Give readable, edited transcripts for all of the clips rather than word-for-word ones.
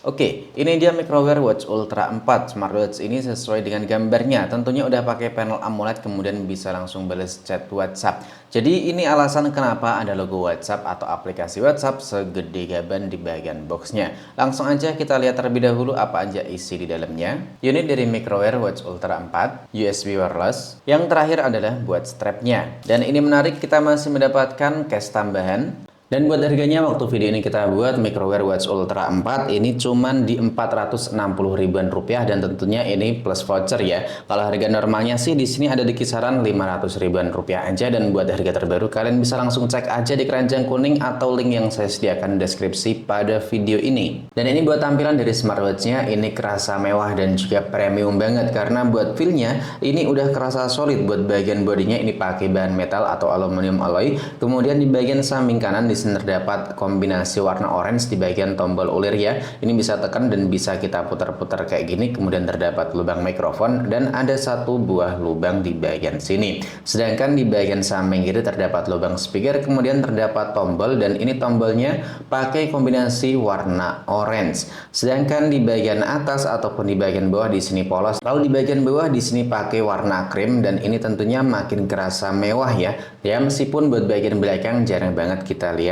Oke, ini dia Microware Watch Ultra 4. Smartwatch ini sesuai dengan gambarnya. Tentunya udah pakai panel AMOLED, kemudian bisa langsung balas chat WhatsApp. Jadi ini alasan kenapa ada logo WhatsApp atau aplikasi WhatsApp segede gaban di bagian boxnya. Langsung aja kita lihat terlebih dahulu apa aja isi di dalamnya. Unit dari Microware Watch Ultra 4, USB wireless. Yang terakhir adalah buat strapnya. Dan ini menarik, kita masih mendapatkan case tambahan. Dan buat harganya waktu video ini kita buat Microware Watch Ultra 4 ini cuman di 460 ribuan rupiah, dan tentunya ini plus voucher ya. Kalau harga normalnya sih di sini ada di kisaran 500 ribuan rupiah aja, dan buat harga terbaru kalian bisa langsung cek aja di keranjang kuning atau link yang saya sediakan di deskripsi pada video ini. Dan ini buat tampilan dari smartwatchnya, ini kerasa mewah dan juga premium banget karena buat feel-nya ini udah kerasa solid. Buat bagian bodinya ini pakai bahan metal atau aluminium alloy. Kemudian di bagian samping kanan di sini terdapat kombinasi warna orange di bagian tombol ulir ya. Ini bisa tekan dan bisa kita putar-putar kayak gini. Kemudian terdapat lubang mikrofon dan ada satu buah lubang di bagian sini. Sedangkan di bagian samping kiri terdapat lubang speaker. Kemudian terdapat tombol, dan ini tombolnya pakai kombinasi warna orange. Sedangkan di bagian atas ataupun di bagian bawah di sini polos. Lalu di bagian bawah di sini pakai warna krim, dan ini tentunya makin kerasa mewah ya. Ya meskipun buat bagian belakang jarang banget kita lihat.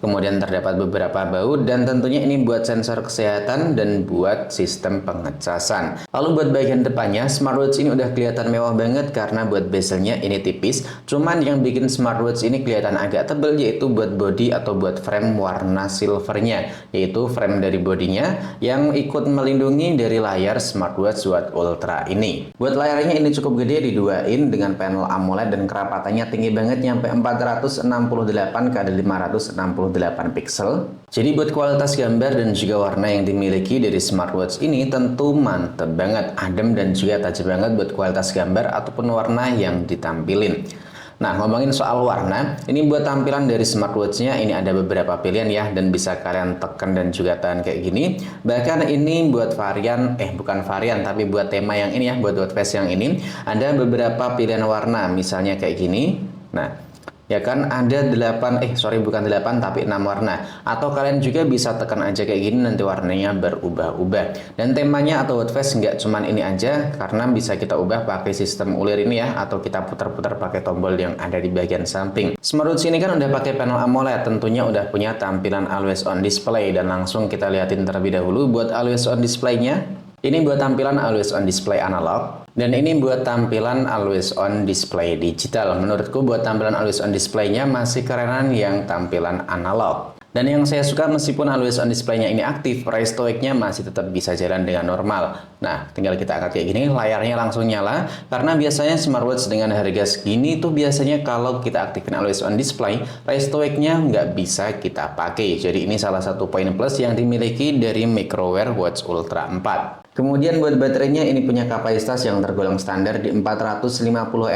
Kemudian terdapat beberapa baut, dan tentunya ini buat sensor kesehatan dan buat sistem pengecasan. Lalu buat bagian depannya, smartwatch ini udah kelihatan mewah banget karena buat bezelnya ini tipis. Cuman yang bikin smartwatch ini kelihatan agak tebal yaitu buat body atau buat frame warna silvernya, yaitu frame dari bodinya yang ikut melindungi dari layar smartwatch Watch Ultra ini. Buat layarnya ini cukup gede, diduain dengan panel AMOLED dan kerapatannya tinggi banget, nyampe 468 x 568 pixel. Jadi buat kualitas gambar dan juga warna yang dimiliki dari smartwatch ini tentu mantep banget, adem dan juga tajam banget buat kualitas gambar ataupun warna yang ditampilin. Nah, ngomongin soal warna, ini buat tampilan dari smartwatchnya ini ada beberapa pilihan ya, dan bisa kalian tekan dan juga tahan kayak gini. Bahkan ini buat varian, bukan varian, tapi buat tema yang ini ya, buat watchface yang ini ada beberapa pilihan warna, misalnya kayak gini. Nah, ya kan ada 8 tapi 6 warna. Atau kalian juga bisa tekan aja kayak gini, nanti warnanya berubah-ubah. Dan temanya atau watchface nggak cuman ini aja, karena bisa kita ubah pakai sistem ulir ini ya, atau kita putar-putar pakai tombol yang ada di bagian samping. Smartwatch ini kan udah pakai panel AMOLED, tentunya udah punya tampilan always on display, dan langsung kita liatin terlebih dahulu buat always on display-nya. Ini buat tampilan always on display analog, dan ini buat tampilan always on display digital. Menurutku buat tampilan always on display-nya masih kerenan yang tampilan analog. Dan yang saya suka, meskipun always on display-nya ini aktif, restoic-nya masih tetap bisa jalan dengan normal. Nah, tinggal kita angkat kayak gini, layarnya langsung nyala. Karena biasanya smartwatch dengan harga segini tuh biasanya kalau kita aktifin always on display, restoic-nya nggak bisa kita pakai. Jadi ini salah satu poin plus yang dimiliki dari Microware Watch Ultra 4. Kemudian buat baterainya ini punya kapasitas yang tergolong standar di 450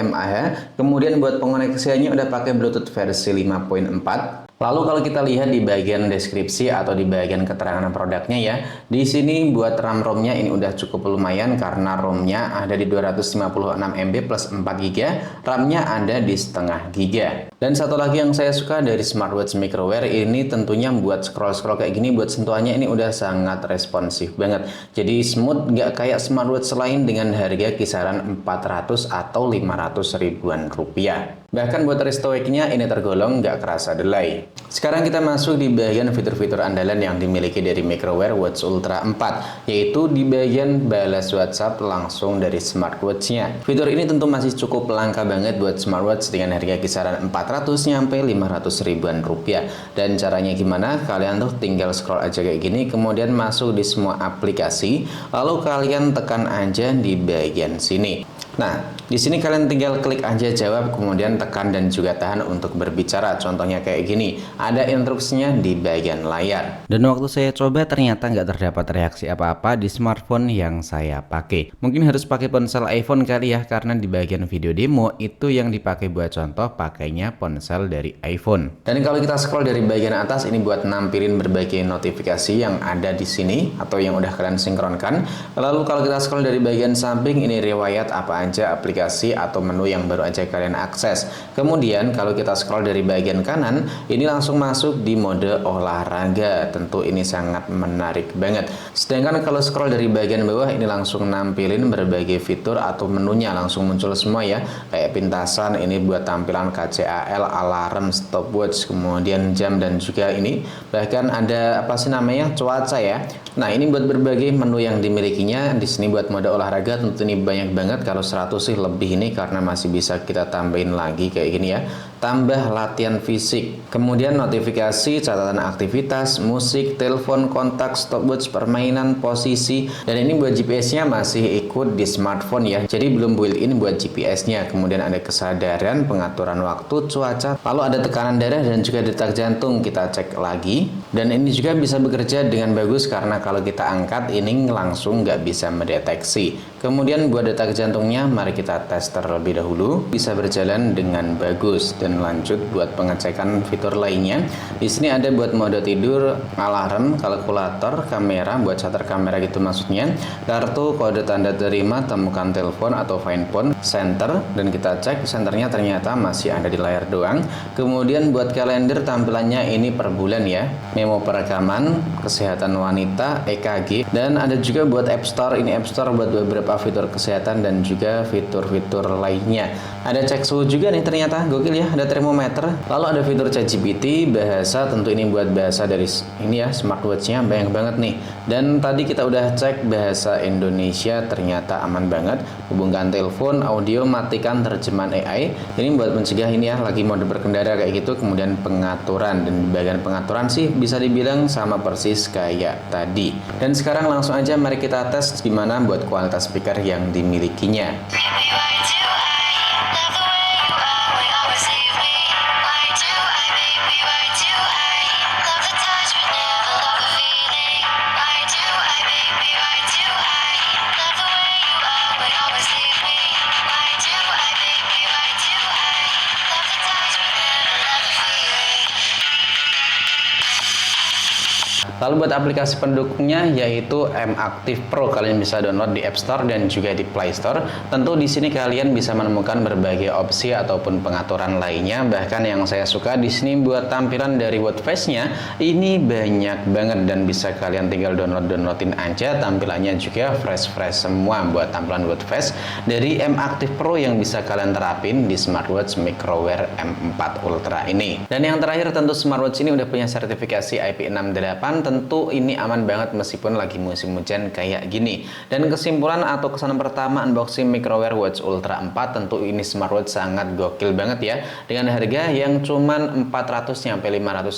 mAh. Kemudian buat pengoneksiannya udah pakai Bluetooth versi 5.4. Lalu kalau kita lihat di bagian deskripsi atau di bagian keterangan produknya ya, di sini buat RAM-ROM-nya ini udah cukup lumayan karena ROM-nya ada di 256 MB plus 4 GB, RAM-nya ada di setengah GB. Dan satu lagi yang saya suka dari smartwatch Microware ini tentunya buat scroll-scroll kayak gini, buat sentuhannya ini udah sangat responsif banget. Jadi smooth, nggak kayak smartwatch lain dengan harga kisaran 400 atau 500 ribuan rupiah. Bahkan buat restoic-nya ini tergolong nggak kerasa delay. Sekarang kita masuk di bagian fitur-fitur andalan yang dimiliki dari Microware Watch Ultra 4, yaitu di bagian balas WhatsApp langsung dari smartwatch-nya. Fitur ini tentu masih cukup langka banget buat smartwatch dengan harga kisaran 400 sampai 500 ribuan rupiah. Dan caranya gimana? Kalian tuh tinggal scroll aja kayak gini, kemudian masuk di semua aplikasi, lalu kalian tekan aja di bagian sini. Nah, di sini kalian tinggal klik aja jawab, kemudian tekan dan juga tahan untuk berbicara. Contohnya kayak gini, ada instruksinya di bagian layar. Dan waktu saya coba ternyata nggak terdapat reaksi apa-apa di smartphone yang saya pakai. Mungkin harus pakai ponsel iPhone kali ya, karena di bagian video demo itu yang dipakai buat contoh pakainya ponsel dari iPhone. Dan kalau kita scroll dari bagian atas ini buat nampilin berbagai notifikasi yang ada di sini atau yang udah kalian sinkronkan. Lalu kalau kita scroll dari bagian samping ini riwayat apa aja aplikasi notifikasi atau menu yang baru aja kalian akses. Kemudian kalau kita scroll dari bagian kanan, ini langsung masuk di mode olahraga. Tentu ini sangat menarik banget. Sedangkan kalau scroll dari bagian bawah, ini langsung nampilin berbagai fitur atau menunya langsung muncul semua ya. Kayak pintasan, ini buat tampilan KCAL, alarm, stopwatch, kemudian jam, dan juga ini bahkan ada apa sih namanya, cuaca ya. Nah, ini buat berbagai menu yang dimilikinya. Di sini buat mode olahraga tentu ini banyak banget. Kalau 100 sih lebih ini karena masih bisa kita tambahin lagi kayak gini ya. Tambah latihan fisik, kemudian notifikasi, catatan aktivitas, musik, telepon, kontak, stopwatch, permainan, posisi, dan ini buat GPS-nya masih ikut di smartphone ya. Jadi belum built-in buat GPS-nya. Kemudian ada kesadaran, pengaturan waktu, cuaca, lalu ada tekanan darah dan juga detak jantung. Kita cek lagi. Dan ini juga bisa bekerja dengan bagus karena kalau kita angkat ini langsung nggak bisa mendeteksi. Kemudian buat detak jantungnya, mari kita tes terlebih dahulu. Bisa berjalan dengan bagus. Dan lanjut buat pengecekan fitur lainnya. Di sini ada buat mode tidur, alarm, kalkulator, kamera, buat shutter kamera gitu maksudnya. Kartu, kode tanda terima, temukan telepon atau find phone, center, dan kita cek senternya ternyata masih ada di layar doang. Kemudian buat kalender tampilannya ini per bulan ya. Memo perekaman, kesehatan wanita, EKG, dan ada juga buat App Store. Ini App Store buat beberapa fitur kesehatan dan juga fitur-fitur lainnya. Ada cek suhu juga nih ternyata, gokil ya. Ada termometer, lalu ada fitur ChatGPT, bahasa, tentu ini buat bahasa dari ini ya, smartwatch-nya banyak banget nih. Dan tadi kita udah cek bahasa Indonesia, ternyata aman banget. Hubungkan telepon, audio, matikan terjemahan AI. Ini buat mencegah ini ya, lagi mode berkendara kayak gitu. Kemudian pengaturan, dan di bagian pengaturan sih bisa dibilang sama persis kayak tadi. Dan sekarang langsung aja mari kita tes gimana buat kualitas speaker yang dimilikinya. Lalu buat aplikasi pendukungnya yaitu mActive Pro, kalian bisa download di App Store dan juga di Play Store. Tentu di sini kalian bisa menemukan berbagai opsi ataupun pengaturan lainnya. Bahkan yang saya suka di sini buat tampilan dari watchface-nya ini banyak banget dan bisa kalian tinggal downloadin aja. Tampilannya juga fresh semua buat tampilan watchface dari mActive Pro yang bisa kalian terapin di smartwatch Microwear M4 Ultra ini. Dan yang terakhir tentu smartwatch ini udah punya sertifikasi IP68. Tentu ini aman banget meskipun lagi musim hujan kayak gini. Dan kesimpulan atau kesan pertama unboxing Microwear Watch Ultra 4, tentu ini smartwatch sangat gokil banget ya. Dengan harga yang cuman 400-500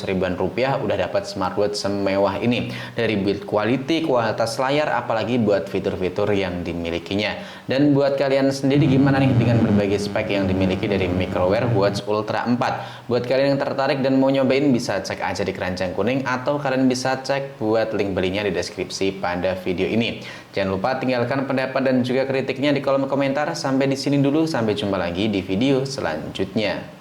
ribuan rupiah udah dapat smartwatch semewah ini. Dari build quality, kualitas layar, apalagi buat fitur-fitur yang dimilikinya. Dan buat kalian sendiri gimana nih dengan berbagai spek yang dimiliki dari Microwear Watch Ultra 4? Buat kalian yang tertarik dan mau nyobain bisa cek aja di keranjang kuning, atau kalian bisa cek buat link belinya di deskripsi pada video ini. Jangan lupa tinggalkan pendapat dan juga kritiknya di kolom komentar. Sampai di sini dulu, sampai jumpa lagi di video selanjutnya.